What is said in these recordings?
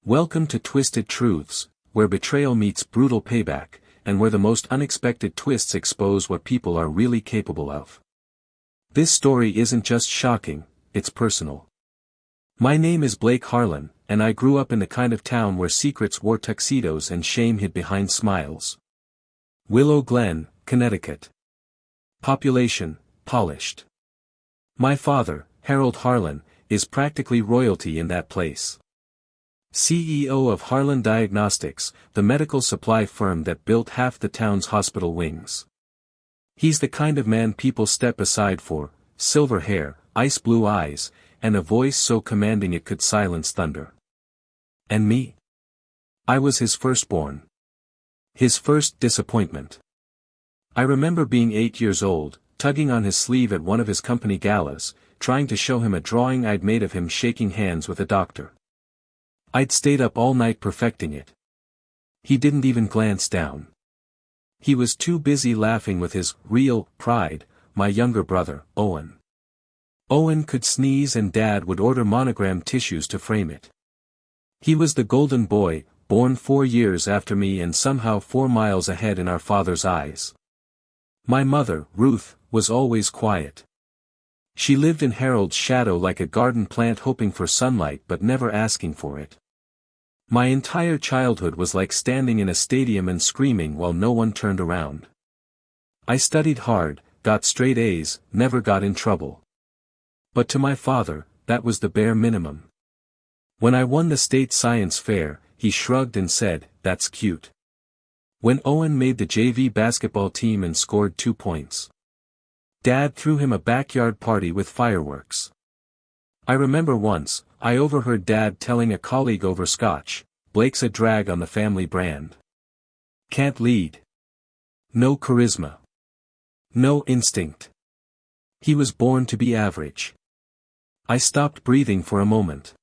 Welcome to Twisted Truths, where betrayal meets brutal payback, and where the most unexpected twists expose what people are really capable of. This story isn't just shocking, it's personal. My name is Blake Harlan, and I grew up in the kind of town where secrets wore tuxedos and shame hid behind smiles. Willow Glen, Connecticut. Population, polished. My father, Harold Harlan, is practically royalty in that place. CEO of Harlan Diagnostics, the medical supply firm that built half the town's hospital wings. He's the kind of man people step aside for: silver hair, ice blue eyes, and a voice so commanding it could silence thunder. And me? I was his firstborn. His first disappointment. I remember being 8 years old, tugging on his sleeve at one of his company galas, trying to show him a drawing I'd made of him shaking hands with a doctor. I'd stayed up all night perfecting it. He didn't even glance down. He was too busy laughing with his real pride, my younger brother, Owen. Owen could sneeze and Dad would order monogram tissues to frame it. He was the golden boy, born 4 years after me and somehow 4 miles ahead in our father's eyes. My mother, Ruth, was always quiet. She lived in Harold's shadow like a garden plant, hoping for sunlight but never asking for it. My entire childhood was like standing in a stadium and screaming while no one turned around. I studied hard, got straight A's, never got in trouble. But to my father, that was the bare minimum. When I won the state science fair, he shrugged and said, "That's cute." When Owen made the JV basketball team and scored 2 points, Dad threw him a backyard party with fireworks. I remember once, I overheard Dad telling a colleague over scotch, "Blake's a drag on the family brand. Can't lead. No charisma. No instinct. He was born to be average." I stopped breathing for a moment.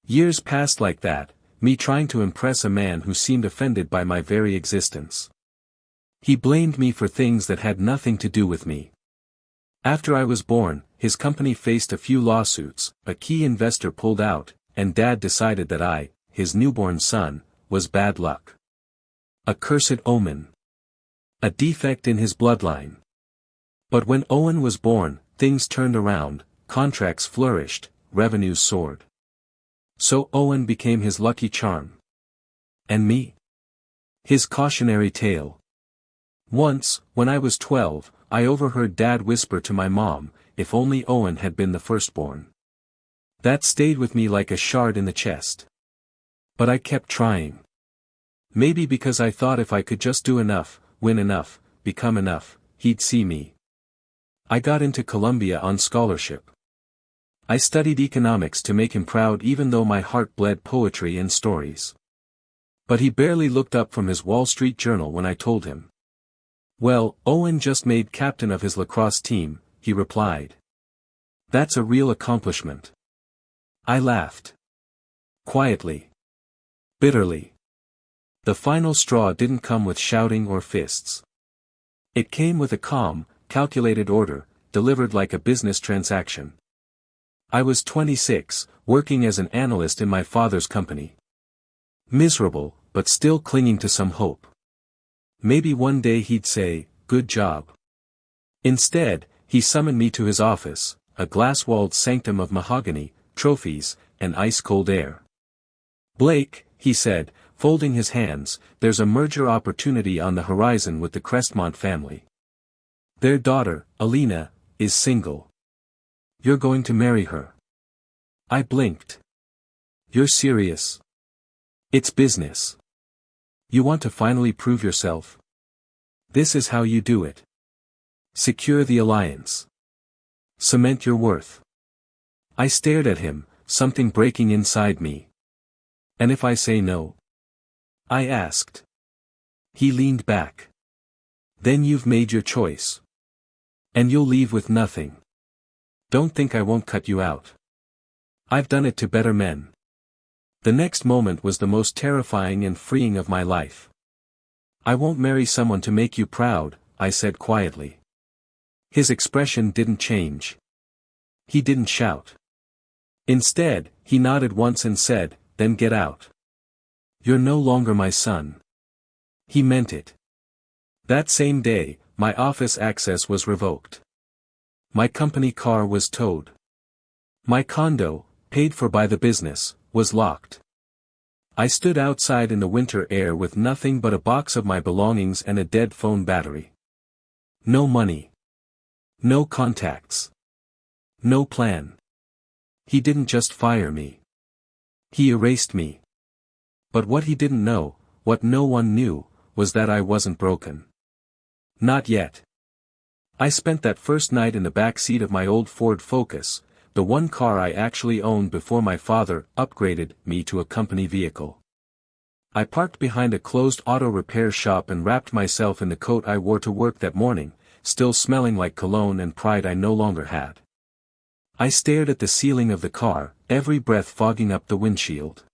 Years passed like that, me trying to impress a man who seemed offended by my very existence. He blamed me for things that had nothing to do with me. After I was born, his company faced a few lawsuits, a key investor pulled out, and Dad decided that I, his newborn son, was bad luck. A cursed omen. A defect in his bloodline. But when Owen was born, things turned around, contracts flourished, revenues soared. So Owen became his lucky charm. And me? His cautionary tale. Once, when I was 12, I overheard Dad whisper to my mom, "If only Owen had been the firstborn." That stayed with me like a shard in the chest. But I kept trying. Maybe because I thought if I could just do enough, win enough, become enough, he'd see me. I got into Columbia on scholarship. I studied economics to make him proud, even though my heart bled poetry and stories. But he barely looked up from his Wall Street Journal when I told him. "Well, Owen just made captain of his lacrosse team," he replied. "That's a real accomplishment." I laughed. Quietly. Bitterly. The final straw didn't come with shouting or fists. It came with a calm, calculated order, delivered like a business transaction. I was 26, working as an analyst in my father's company. Miserable, but still clinging to some hope. Maybe one day he'd say, "Good job." Instead, he summoned me to his office, a glass-walled sanctum of mahogany, trophies, and ice-cold air. "Blake," he said, folding his hands, "there's a merger opportunity on the horizon with the Crestmont family. Their daughter, Alina, is single. You're going to marry her." I blinked. "You're serious?" "It's business. You want to finally prove yourself? This is how you do it. Secure the alliance. Cement your worth." I stared at him, something breaking inside me. "And if I say no?" I asked. He leaned back. "Then you've made your choice. And you'll leave with nothing. Don't think I won't cut you out. I've done it to better men." The next moment was the most terrifying and freeing of my life. "I won't marry someone to make you proud," I said quietly. His expression didn't change. He didn't shout. Instead, he nodded once and said, then get out. You're no longer my son. He meant it. That same day, my office access was revoked. My company car was towed. My condo, paid for by the business, was locked. I stood outside in the winter air with nothing but a box of my belongings and a dead phone battery. No money. No contacts. No plan. He didn't just fire me. He erased me. But what he didn't know, what no one knew, was that I wasn't broken. Not yet. I spent that first night in the back seat of my old Ford Focus, the one car I actually owned before my father upgraded me to a company vehicle. I parked behind a closed auto repair shop and wrapped myself in the coat I wore to work that morning, still smelling like cologne and pride I no longer had. I stared at the ceiling of the car, every breath fogging up the windshield.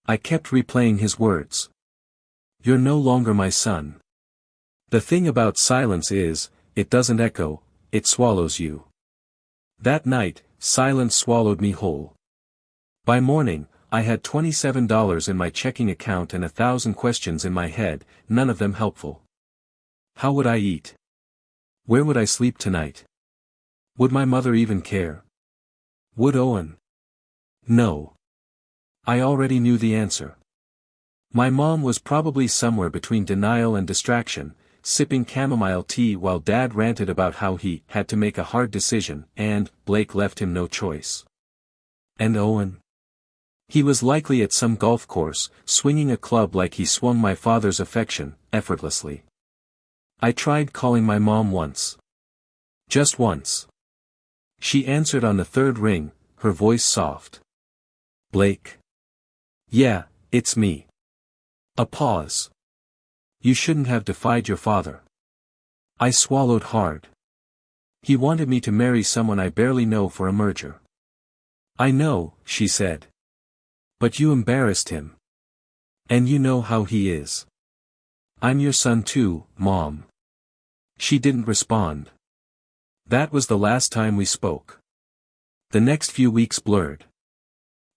I kept replaying his words. You're no longer my son. The thing about silence is, it doesn't echo, it swallows you. That night, silence swallowed me whole. By morning, I had $27 in my checking account and 1,000 questions in my head, none of them helpful. How would I eat? Where would I sleep tonight? Would my mother even care? Would Owen? No. I already knew the answer. My mom was probably somewhere between denial and distraction, sipping chamomile tea while Dad ranted about how he had to make a hard decision, and Blake left him no choice. And Owen? He was likely at some golf course, swinging a club like he swung my father's affection, effortlessly. I tried calling my mom once. Just once. She answered on the third ring, her voice soft. Blake. Yeah, it's me. A pause. You shouldn't have defied your father. I swallowed hard. He wanted me to marry someone I barely know for a merger. I know, she said. But you embarrassed him. And you know how he is. I'm your son too, Mom. She didn't respond. That was the last time we spoke. The next few weeks blurred.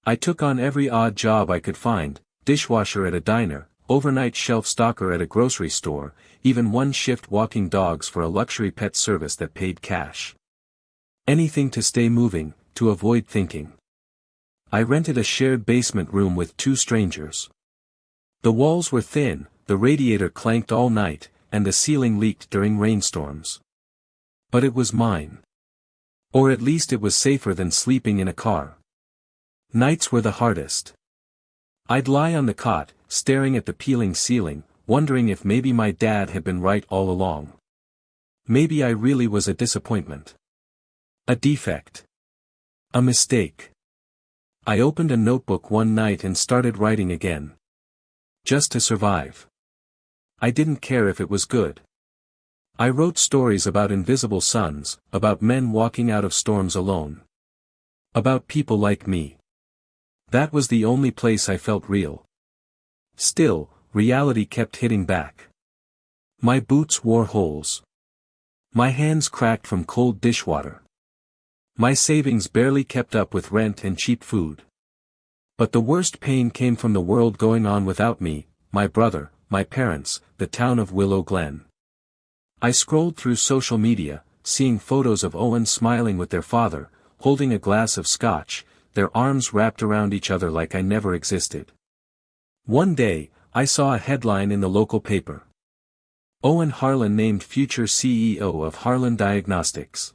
I took on every odd job I could find, dishwasher at a diner, overnight shelf stocker at a grocery store, even one shift walking dogs for a luxury pet service that paid cash. Anything to stay moving, to avoid thinking. I rented a shared basement room with 2 strangers. The walls were thin, the radiator clanked all night, and the ceiling leaked during rainstorms. But it was mine. Or at least it was safer than sleeping in a car. Nights were the hardest. I'd lie on the cot, staring at the peeling ceiling, wondering if maybe my dad had been right all along. Maybe I really was a disappointment. A defect. A mistake. I opened a notebook one night and started writing again. Just to survive. I didn't care if it was good. I wrote stories about invisible suns, about men walking out of storms alone. About people like me. That was the only place I felt real. Still, reality kept hitting back. My boots wore holes. My hands cracked from cold dishwater. My savings barely kept up with rent and cheap food. But the worst pain came from the world going on without me, my brother, my parents, the town of Willow Glen. I scrolled through social media, seeing photos of Owen smiling with their father, holding a glass of scotch, their arms wrapped around each other like I never existed. One day, I saw a headline in the local paper. Owen Harlan named future CEO of Harlan Diagnostics.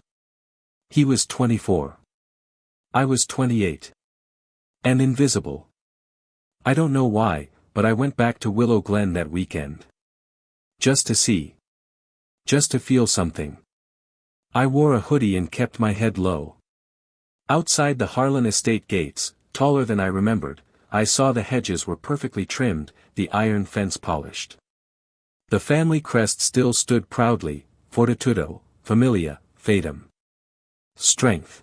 He was 24. I was 28. And invisible. I don't know why, but I went back to Willow Glen that weekend. Just to see. Just to feel something. I wore a hoodie and kept my head low. Outside the Harlan estate gates, taller than I remembered, I saw the hedges were perfectly trimmed, the iron fence polished. The family crest still stood proudly, Fortitudo, Familia, Fatum. Strength.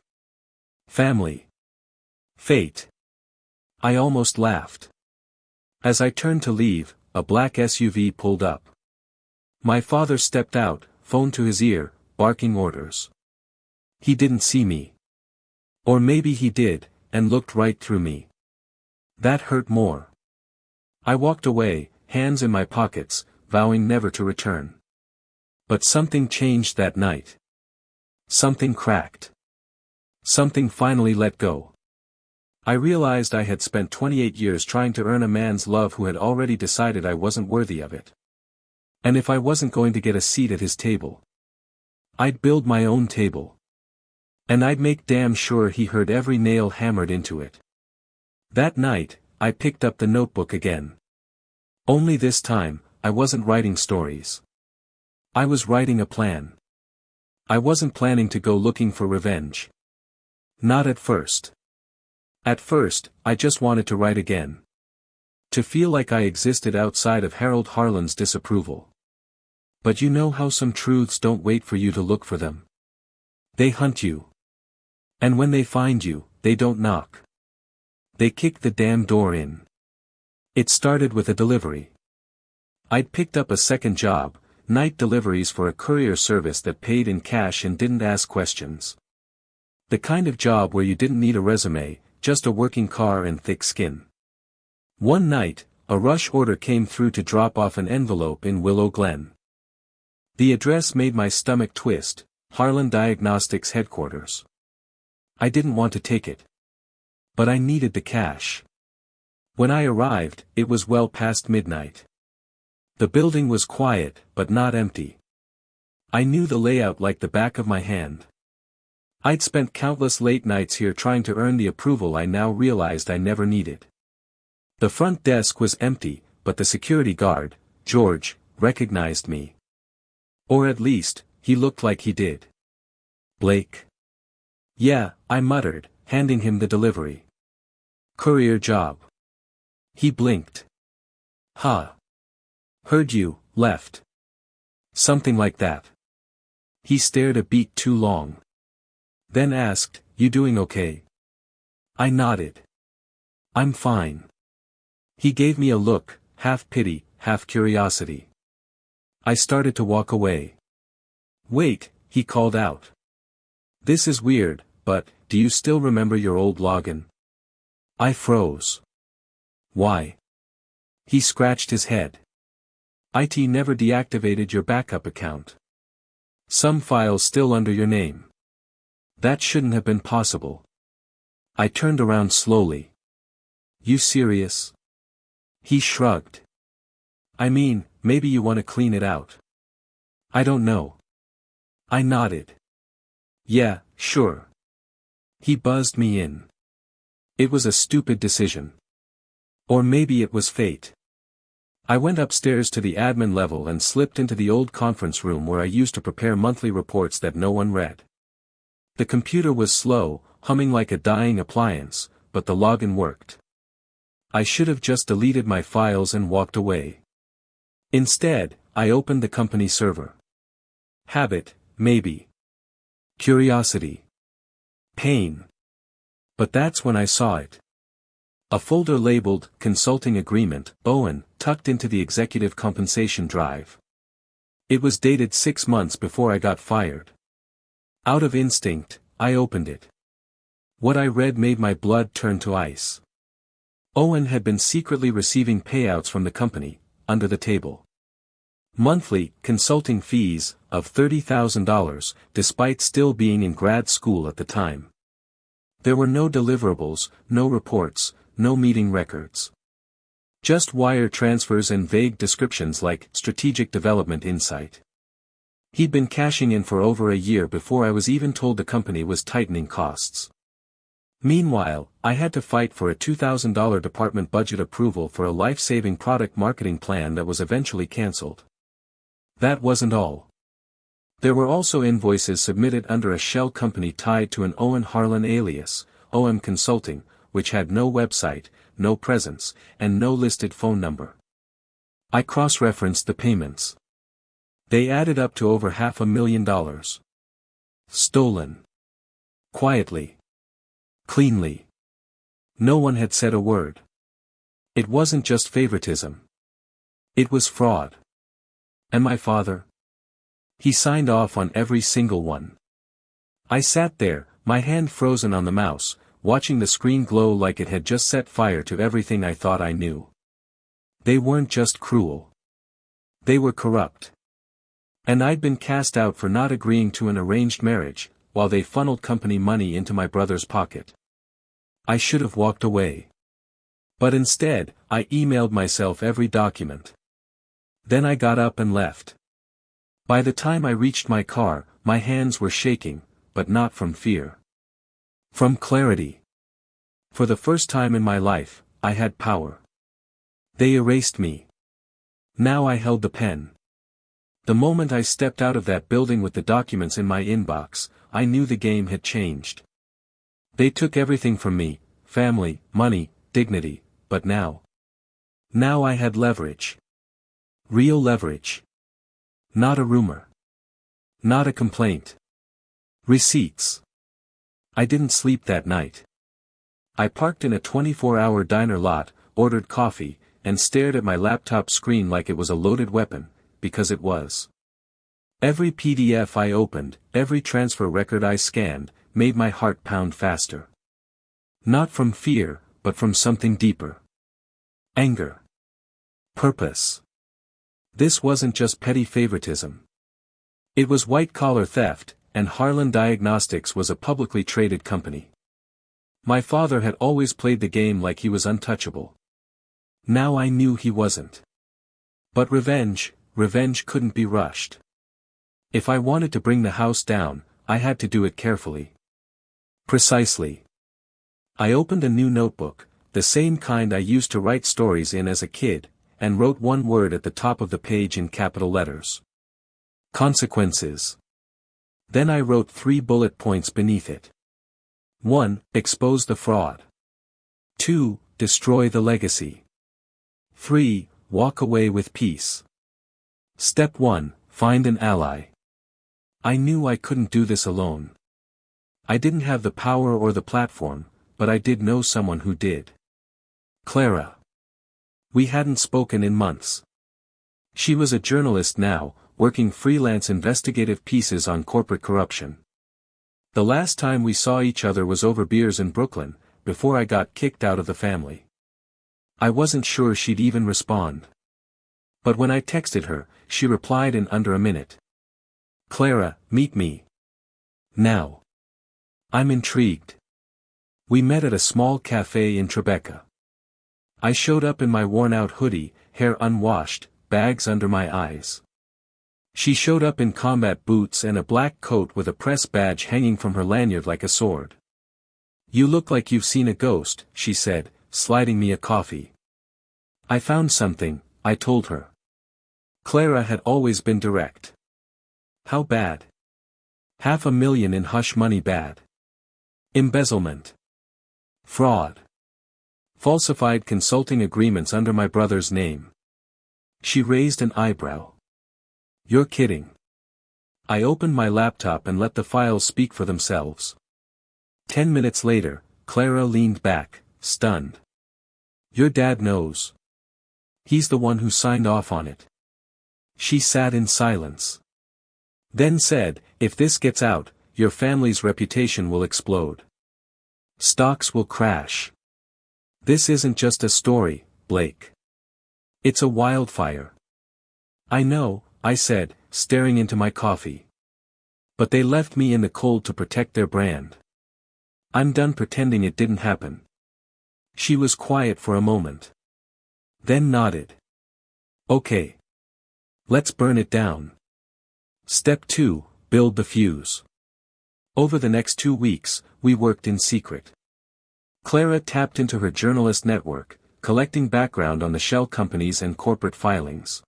Family. Fate. I almost laughed. As I turned to leave, a black SUV pulled up. My father stepped out, phone to his ear, barking orders. He didn't see me. Or maybe he did, and looked right through me. That hurt more. I walked away, hands in my pockets, vowing never to return. But something changed that night. Something cracked. Something finally let go. I realized I had spent 28 years trying to earn a man's love who had already decided I wasn't worthy of it. And if I wasn't going to get a seat at his table, I'd build my own table. And I'd make damn sure he heard every nail hammered into it. That night, I picked up the notebook again. Only this time, I wasn't writing stories. I was writing a plan. I wasn't planning to go looking for revenge. Not at first. At first, I just wanted to write again. To feel like I existed outside of Harold Harlan's disapproval. But you know how some truths don't wait for you to look for them. They hunt you. And when they find you, they don't knock. They kick the damn door in. It started with a delivery. I'd picked up a second job, night deliveries for a courier service that paid in cash and didn't ask questions. The kind of job where you didn't need a resume, just a working car and thick skin. One night, a rush order came through to drop off an envelope in Willow Glen. The address made my stomach twist, Harlan Diagnostics headquarters. I didn't want to take it. But I needed the cash. When I arrived, it was well past midnight. The building was quiet, but not empty. I knew the layout like the back of my hand. I'd spent countless late nights here trying to earn the approval I now realized I never needed. The front desk was empty, but the security guard, George, recognized me. Or at least, he looked like he did. Blake? Yeah, I muttered, handing him the delivery. Courier job. He blinked. Huh. Heard you, left. Something like that. He stared a beat too long. Then asked, you doing okay? I nodded. I'm fine. He gave me a look, half pity, half curiosity. I started to walk away. Wait, he called out. This is weird, but, do you still remember your old login? I froze. Why? He scratched his head. IT never deactivated your backup account. Some files still under your name. That shouldn't have been possible. I turned around slowly. You serious? He shrugged. I mean, maybe you want to clean it out. I don't know. I nodded. Yeah, sure. He buzzed me in. It was a stupid decision. Or maybe it was fate. I went upstairs to the admin level and slipped into the old conference room where I used to prepare monthly reports that no one read. The computer was slow, humming like a dying appliance, but the login worked. I should have just deleted my files and walked away. Instead, I opened the company server. Habit, maybe. Curiosity. Pain. But that's when I saw it. A folder labeled, Consulting Agreement, Owen, tucked into the executive compensation drive. It was dated 6 months before I got fired. Out of instinct, I opened it. What I read made my blood turn to ice. Owen had been secretly receiving payouts from the company, under the table. Monthly, consulting fees, of $30,000, despite still being in grad school at the time. There were no deliverables, no reports, no meeting records. Just wire transfers and vague descriptions like Strategic Development Insight. He'd been cashing in for over a year before I was even told the company was tightening costs. Meanwhile, I had to fight for a $2,000 department budget approval for a life-saving product marketing plan that was eventually cancelled. That wasn't all. There were also invoices submitted under a shell company tied to an Owen Harlan alias, OM Consulting, which had no website, no presence, and no listed phone number. I cross-referenced the payments. They added up to over $500,000. Stolen. Quietly. Cleanly. No one had said a word. It wasn't just favoritism. It was fraud. And my father? He signed off on every single one. I sat there, my hand frozen on the mouse, watching the screen glow like it had just set fire to everything I thought I knew. They weren't just cruel. They were corrupt. And I'd been cast out for not agreeing to an arranged marriage, while they funneled company money into my brother's pocket. I should have walked away. But instead, I emailed myself every document. Then I got up and left. By the time I reached my car, my hands were shaking, but not from fear. From clarity. For the first time in my life, I had power. They erased me. Now I held the pen. The moment I stepped out of that building with the documents in my inbox, I knew the game had changed. They took everything from me, family, money, dignity, but now. Now I had leverage. Real leverage. Not a rumor. Not a complaint. Receipts. I didn't sleep that night. I parked in a 24-hour diner lot, ordered coffee, and stared at my laptop screen like it was a loaded weapon, because it was. Every PDF I opened, every transfer record I scanned, made my heart pound faster. Not from fear, but from something deeper. Anger. Purpose. This wasn't just petty favoritism. It was white-collar theft, and Harlan Diagnostics was a publicly traded company. My father had always played the game like he was untouchable. Now I knew he wasn't. But revenge couldn't be rushed. If I wanted to bring the house down, I had to do it carefully. Precisely. I opened a new notebook, the same kind I used to write stories in as a kid, and wrote one word at the top of the page in capital letters. Consequences. Then I wrote 3 bullet points beneath it. 1. Expose the fraud. 2. Destroy the legacy. 3. Walk away with peace. Step 1. Find an ally. I knew I couldn't do this alone. I didn't have the power or the platform, but I did know someone who did. Clara. We hadn't spoken in months. She was a journalist now, working freelance investigative pieces on corporate corruption. The last time we saw each other was over beers in Brooklyn, before I got kicked out of the family. I wasn't sure she'd even respond. But when I texted her, she replied in under a minute. Clara, meet me. Now. I'm intrigued. We met at a small cafe in Tribeca. I showed up in my worn-out hoodie, hair unwashed, bags under my eyes. She showed up in combat boots and a black coat with a press badge hanging from her lanyard like a sword. You look like you've seen a ghost, she said, sliding me a coffee. I found something, I told her. Clara had always been direct. How bad? $500,000 in hush money bad. Embezzlement. Fraud. Falsified consulting agreements under my brother's name. She raised an eyebrow. You're kidding. I opened my laptop and let the files speak for themselves. 10 minutes later, Clara leaned back, stunned. Your dad knows. He's the one who signed off on it. She sat in silence. Then said, if this gets out, your family's reputation will explode. Stocks will crash. This isn't just a story, Blake. It's a wildfire. I know, I said, staring into my coffee. But they left me in the cold to protect their brand. I'm done pretending it didn't happen. She was quiet for a moment. Then nodded. Okay. Let's burn it down. Step 2, build the fuse. Over the next 2 weeks, we worked in secret. Clara tapped into her journalist network, collecting background on the shell companies and corporate filings.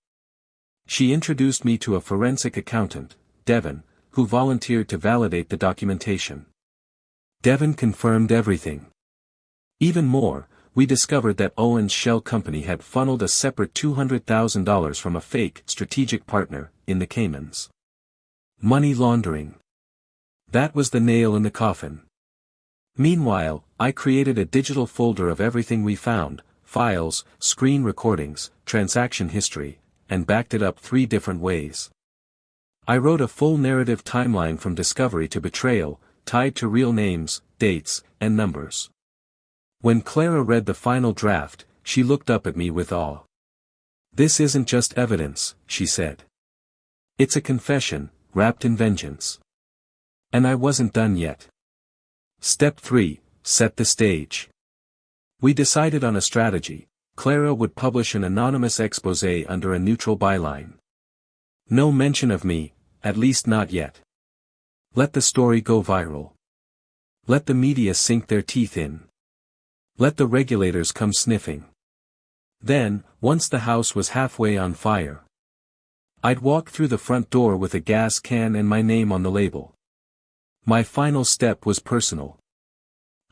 She introduced me to a forensic accountant, Devon, who volunteered to validate the documentation. Devon confirmed everything. Even more, we discovered that Owen's shell company had funneled a separate $200,000 from a fake strategic partner in the Caymans. Money laundering. That was the nail in the coffin. Meanwhile, I created a digital folder of everything we found, files, screen recordings, transaction history, and backed it up 3 different ways. I wrote a full narrative timeline from discovery to betrayal, tied to real names, dates, and numbers. When Clara read the final draft, she looked up at me with awe. "This isn't just evidence," she said. "It's a confession, wrapped in vengeance." And I wasn't done yet. Step 3, set the stage. We decided on a strategy. Clara would publish an anonymous exposé under a neutral byline. No mention of me, at least not yet. Let the story go viral. Let the media sink their teeth in. Let the regulators come sniffing. Then, once the house was halfway on fire, I'd walk through the front door with a gas can and my name on the label. My final step was personal.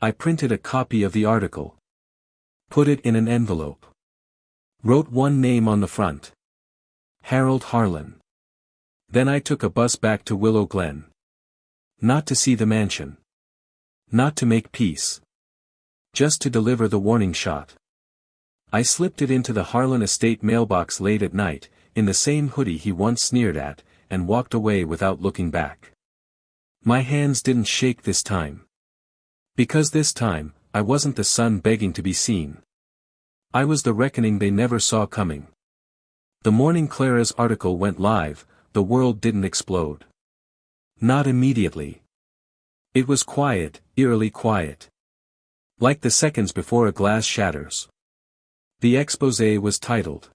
I printed a copy of the article. Put it in an envelope. Wrote one name on the front. Harold Harlan. Then I took a bus back to Willow Glen. Not to see the mansion. Not to make peace. Just to deliver the warning shot. I slipped it into the Harlan estate mailbox late at night, in the same hoodie he once sneered at, and walked away without looking back. My hands didn't shake this time. Because this time, I wasn't the son begging to be seen. I was the reckoning they never saw coming. The morning Clara's article went live, the world didn't explode. Not immediately. It was quiet, eerily quiet. Like the seconds before a glass shatters. The exposé was titled,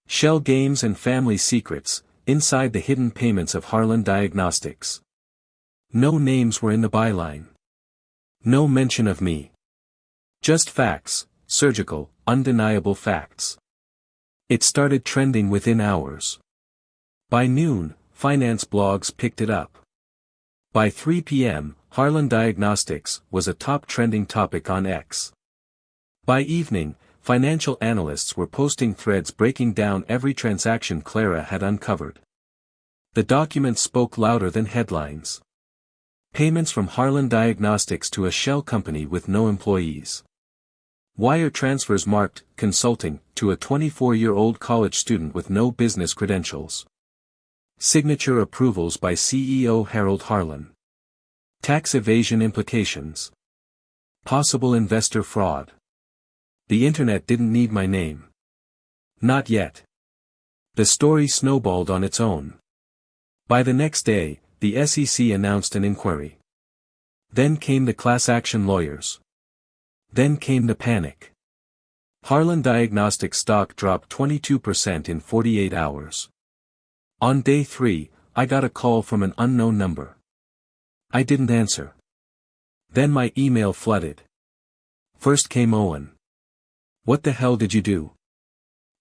"Shell Games and Family Secrets, Inside the Hidden Payments of Harlan Diagnostics." No names were in the byline. No mention of me. Just facts, surgical, undeniable facts. It started trending within hours. By noon, finance blogs picked it up. By 3 p.m., Harlan Diagnostics was a top trending topic on X. By evening, financial analysts were posting threads breaking down every transaction Clara had uncovered. The documents spoke louder than headlines. Payments from Harlan Diagnostics to a shell company with no employees. Wire transfers marked consulting to a 24-year-old college student with no business credentials. Signature approvals by CEO Harold Harlan. Tax evasion implications. Possible investor fraud. The internet didn't need my name. Not yet. The story snowballed on its own. By the next day, the SEC announced an inquiry. Then came the class action lawyers. Then came the panic. Harlan Diagnostics stock dropped 22% in 48 hours. On day 3, I got a call from an unknown number. I didn't answer. Then my email flooded. First came Owen. "What the hell did you do?"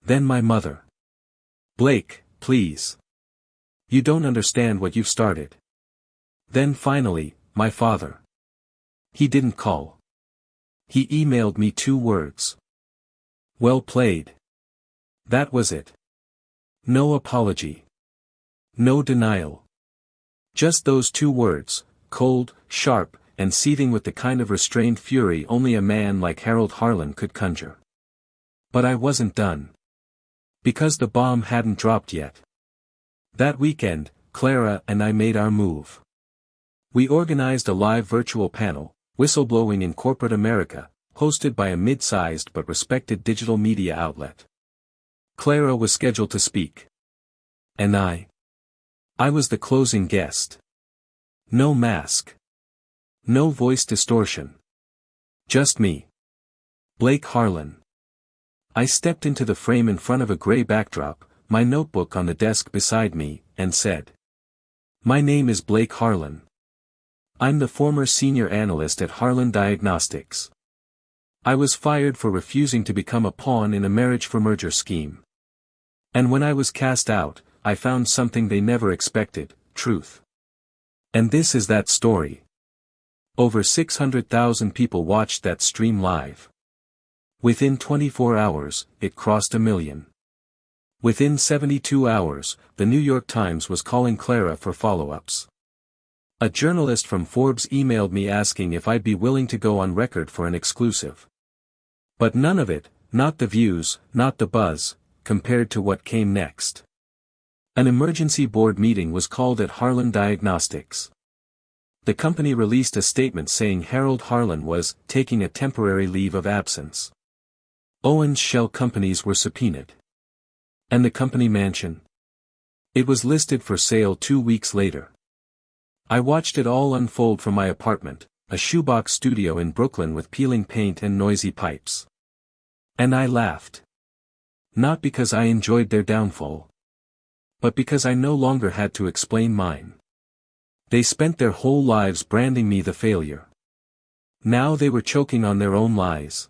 Then my mother. "Blake, please. You don't understand what you've started." Then finally, my father. He didn't call. He emailed me 2 words. "Well played." That was it. No apology. No denial. Just those 2 words, cold, sharp, and seething with the kind of restrained fury only a man like Harold Harlan could conjure. But I wasn't done. Because the bomb hadn't dropped yet. That weekend, Clara and I made our move. We organized a live virtual panel, Whistleblowing in Corporate America, hosted by a mid-sized but respected digital media outlet. Clara was scheduled to speak. And I was the closing guest. No mask. No voice distortion. Just me. Blake Harlan. I stepped into the frame in front of a gray backdrop, my notebook on the desk beside me, and said, "My name is Blake Harlan. I'm the former senior analyst at Harlan Diagnostics. I was fired for refusing to become a pawn in a marriage for merger scheme. And when I was cast out, I found something they never expected, truth. And this is that story." Over 600,000 people watched that stream live. Within 24 hours, it crossed 1 million. Within 72 hours, the New York Times was calling Clara for follow-ups. A journalist from Forbes emailed me asking if I'd be willing to go on record for an exclusive. But none of it, not the views, not the buzz, compared to what came next. An emergency board meeting was called at Harlan Diagnostics. The company released a statement saying Harold Harlan was taking a temporary leave of absence. Owen's shell companies were subpoenaed. And the company mansion? It was listed for sale 2 weeks later. I watched it all unfold from my apartment, a shoebox studio in Brooklyn with peeling paint and noisy pipes. And I laughed. Not because I enjoyed their downfall, but because I no longer had to explain mine. They spent their whole lives branding me the failure. Now they were choking on their own lies.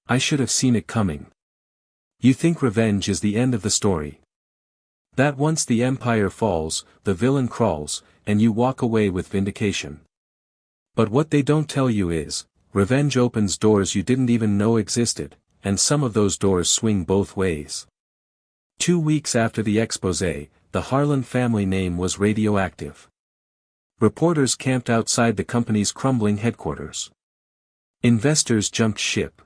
I should have seen it coming. You think revenge is the end of the story. That once the empire falls, the villain crawls, and you walk away with vindication. But what they don't tell you is, revenge opens doors you didn't even know existed, and some of those doors swing both ways. 2 weeks after the exposé, the Harlan family name was radioactive. Reporters camped outside the company's crumbling headquarters. Investors jumped ship.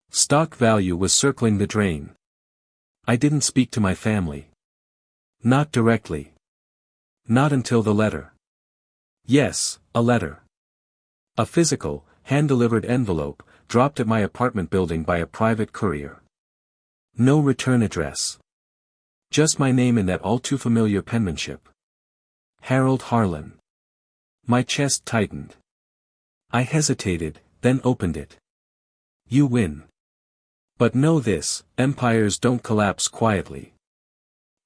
Stock value was circling the drain. I didn't speak to my family. Not directly. Not until the letter. Yes, a letter. A physical, hand-delivered envelope, dropped at my apartment building by a private courier. No return address. Just my name in that all-too-familiar penmanship. Harold Harlan. My chest tightened. I hesitated, then opened it. You win. But know this, empires don't collapse quietly.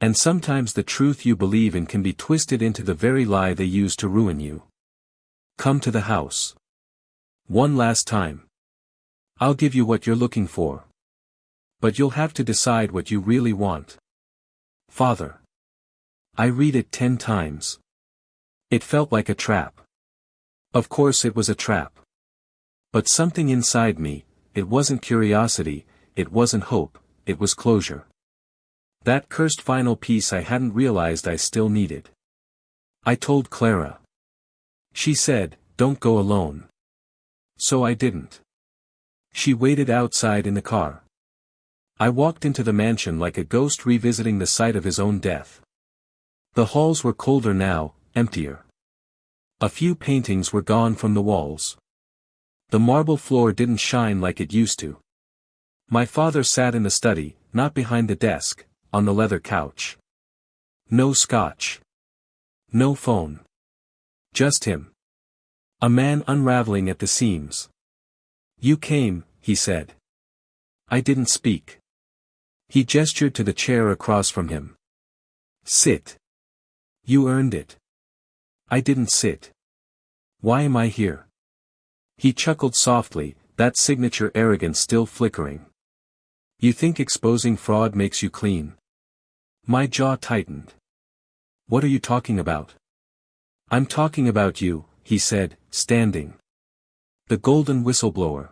And sometimes the truth you believe in can be twisted into the very lie they use to ruin you. Come to the house. One last time. I'll give you what you're looking for. But you'll have to decide what you really want. Father. I read it 10 times. It felt like a trap. Of course it was a trap. But something inside me, it wasn't curiosity, it wasn't hope, it was closure. That cursed final piece I hadn't realized I still needed. I told Clara. She said, "Don't go alone." So I didn't. She waited outside in the car. I walked into the mansion like a ghost revisiting the site of his own death. The halls were colder now, emptier. A few paintings were gone from the walls. The marble floor didn't shine like it used to. My father sat in the study, not behind the desk, on the leather couch. No scotch. No phone. Just him. A man unraveling at the seams. You came, he said. I didn't speak. He gestured to the chair across from him. Sit. You earned it. I didn't sit. Why am I here? He chuckled softly, that signature arrogance still flickering. You think exposing fraud makes you clean? My jaw tightened. What are you talking about? I'm talking about you, he said, standing. The golden whistleblower.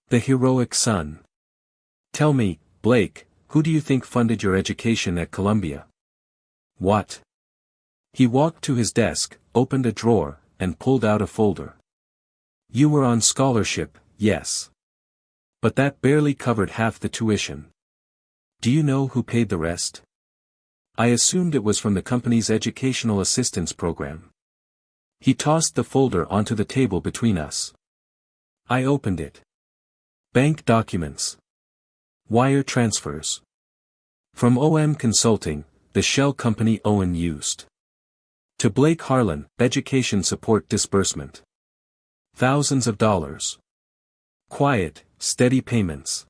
The heroic son. Tell me, Blake, who do you think funded your education at Columbia? What? He walked to his desk, opened a drawer, and pulled out a folder. You were on scholarship, yes. But that barely covered half the tuition. Do you know who paid the rest? I assumed it was from the company's educational assistance program. He tossed the folder onto the table between us. I opened it. Bank documents. Wire transfers. From OM Consulting, the shell company Owen used. To Blake Harlan, education support disbursement. Thousands of dollars. Quiet, steady payments.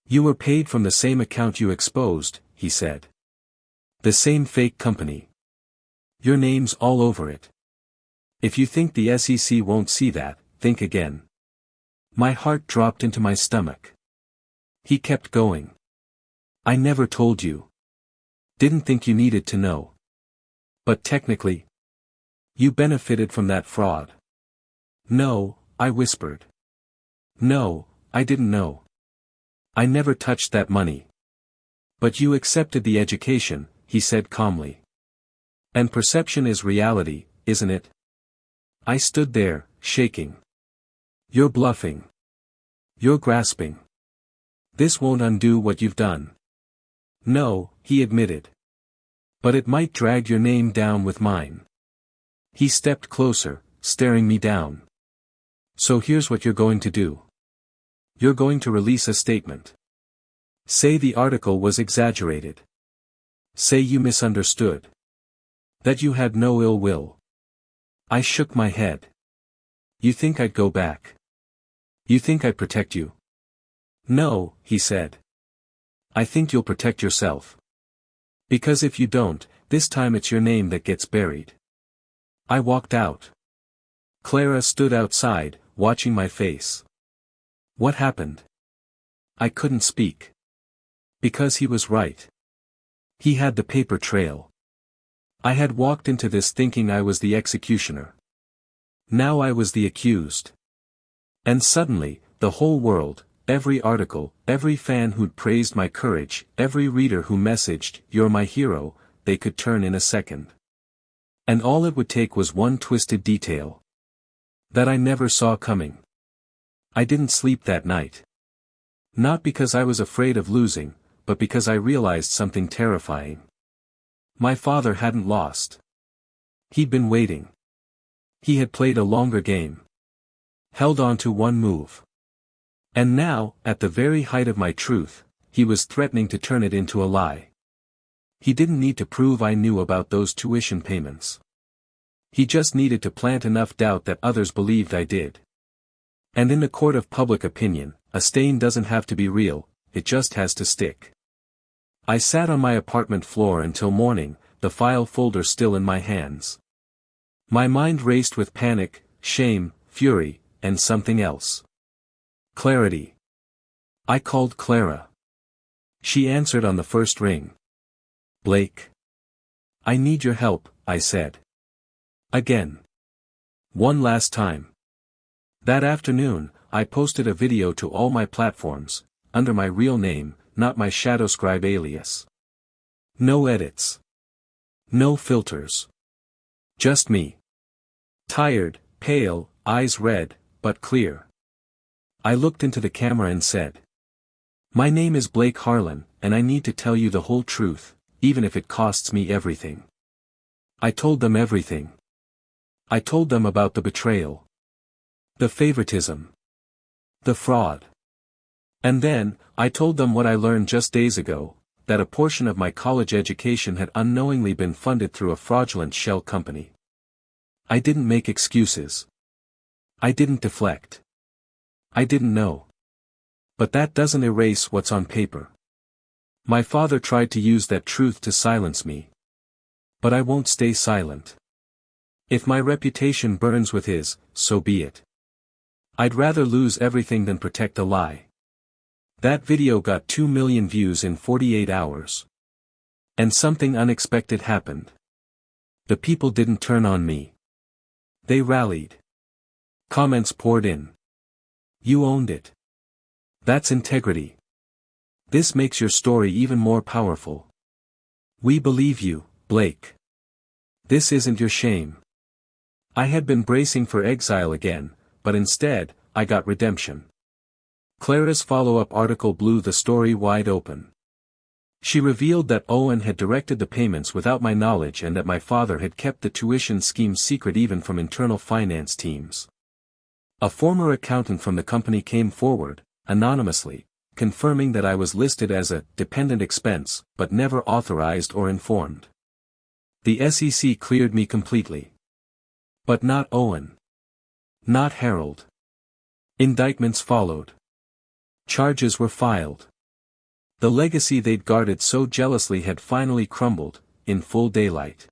You were paid from the same account you exposed, he said. The same fake company. Your name's all over it. If you think the SEC won't see that, think again. My heart dropped into my stomach. He kept going. I never told you. Didn't think you needed to know. But technically, you benefited from that fraud. No, I whispered. No, I didn't know. I never touched that money. But you accepted the education, he said calmly. And perception is reality, isn't it? I stood there, shaking. You're bluffing. You're grasping. This won't undo what you've done. No, he admitted. But it might drag your name down with mine. He stepped closer, staring me down. So here's what you're going to do. You're going to release a statement. Say the article was exaggerated. Say you misunderstood. That you had no ill will. I shook my head. You think I'd go back? You think I'd protect you? No, he said. I think you'll protect yourself. Because if you don't, this time it's your name that gets buried. I walked out. Clara stood outside, watching my face. What happened? I couldn't speak. Because he was right. He had the paper trail. I had walked into this thinking I was the executioner. Now I was the accused. And suddenly, the whole world, every article, every fan who'd praised my courage, every reader who messaged, "You're my hero," they could turn in a second. And all it would take was one twisted detail. That I never saw coming. I didn't sleep that night. Not because I was afraid of losing, but because I realized something terrifying. My father hadn't lost. He'd been waiting. He had played a longer game. Held on to one move. And now, at the very height of my truth, he was threatening to turn it into a lie. He didn't need to prove I knew about those tuition payments. He just needed to plant enough doubt that others believed I did. And in the court of public opinion, a stain doesn't have to be real, it just has to stick. I sat on my apartment floor until morning, the file folder still in my hands. My mind raced with panic, shame, fury, and something else. Clarity. I called Clara. She answered on the first ring. Blake. I need your help, I said. Again. One last time. That afternoon, I posted a video to all my platforms, under my real name, not my Shadowscribe alias. No edits. No filters. Just me. Tired, pale, eyes red, but clear. I looked into the camera and said, "My name is Blake Harlan, and I need to tell you the whole truth, even if it costs me everything." I told them everything. I told them about the betrayal. The favoritism. The fraud. And then, I told them what I learned just days ago, that a portion of my college education had unknowingly been funded through a fraudulent shell company. I didn't make excuses. I didn't deflect. I didn't know. But that doesn't erase what's on paper. My father tried to use that truth to silence me. But I won't stay silent. If my reputation burns with his, so be it. I'd rather lose everything than protect a lie. That video got 2 million views in 48 hours. And something unexpected happened. The people didn't turn on me. They rallied. Comments poured in. You owned it. That's integrity. This makes your story even more powerful. We believe you, Blake. This isn't your shame. I had been bracing for exile again, but instead, I got redemption. Clara's follow-up article blew the story wide open. She revealed that Owen had directed the payments without my knowledge and that my father had kept the tuition scheme secret even from internal finance teams. A former accountant from the company came forward, anonymously, confirming that I was listed as a dependent expense, but never authorized or informed. The SEC cleared me completely. But not Owen. Not Harold. Indictments followed. Charges were filed. The legacy they'd guarded so jealously had finally crumbled, in full daylight.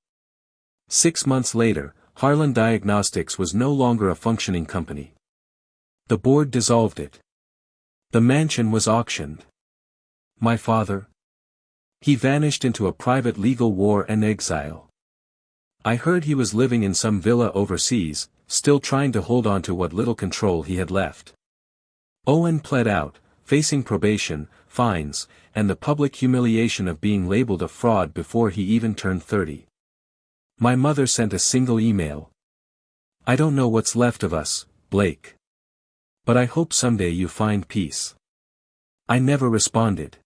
6 months later, Harlan Diagnostics was no longer a functioning company. The board dissolved it. The mansion was auctioned. My father? He vanished into a private legal war and exile. I heard he was living in some villa overseas, still trying to hold on to what little control he had left. Owen pled out, facing probation, fines, and the public humiliation of being labeled a fraud before he even turned 30. My mother sent a single email. I don't know what's left of us, Blake. But I hope someday you find peace. I never responded.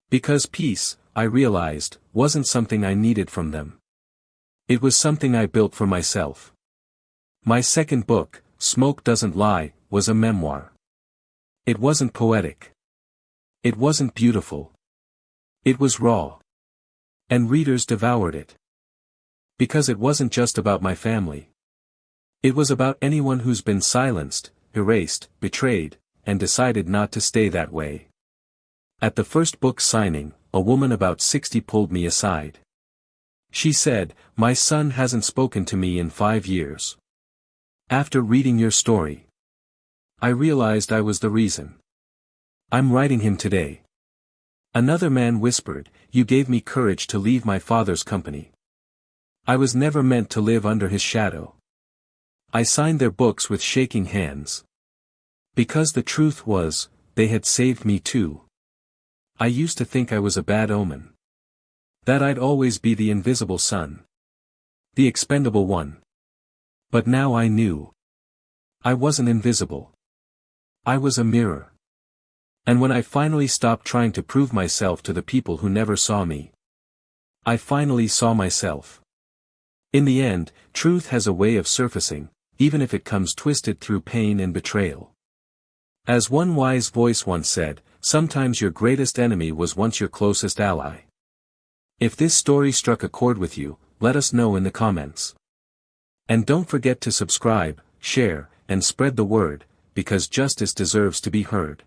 Because peace, I realized, wasn't something I needed from them. It was something I built for myself. My second book, Smoke Doesn't Lie, was a memoir. It wasn't poetic. It wasn't beautiful. It was raw. And readers devoured it. Because it wasn't just about my family. It was about anyone who's been silenced, erased, betrayed, and decided not to stay that way. At the first book signing, a woman about 60 pulled me aside. She said, "My son hasn't spoken to me in 5 years. After reading your story, I realized I was the reason. I'm writing him today." Another man whispered, "You gave me courage to leave my father's company. I was never meant to live under his shadow." I signed their books with shaking hands. Because the truth was, they had saved me too. I used to think I was a bad omen. That I'd always be the invisible son. The expendable one. But now I knew. I wasn't invisible. I was a mirror. And when I finally stopped trying to prove myself to the people who never saw me, I finally saw myself. In the end, truth has a way of surfacing, even if it comes twisted through pain and betrayal. As one wise voice once said, sometimes your greatest enemy was once your closest ally. If this story struck a chord with you, let us know in the comments. And don't forget to subscribe, share, and spread the word, because justice deserves to be heard.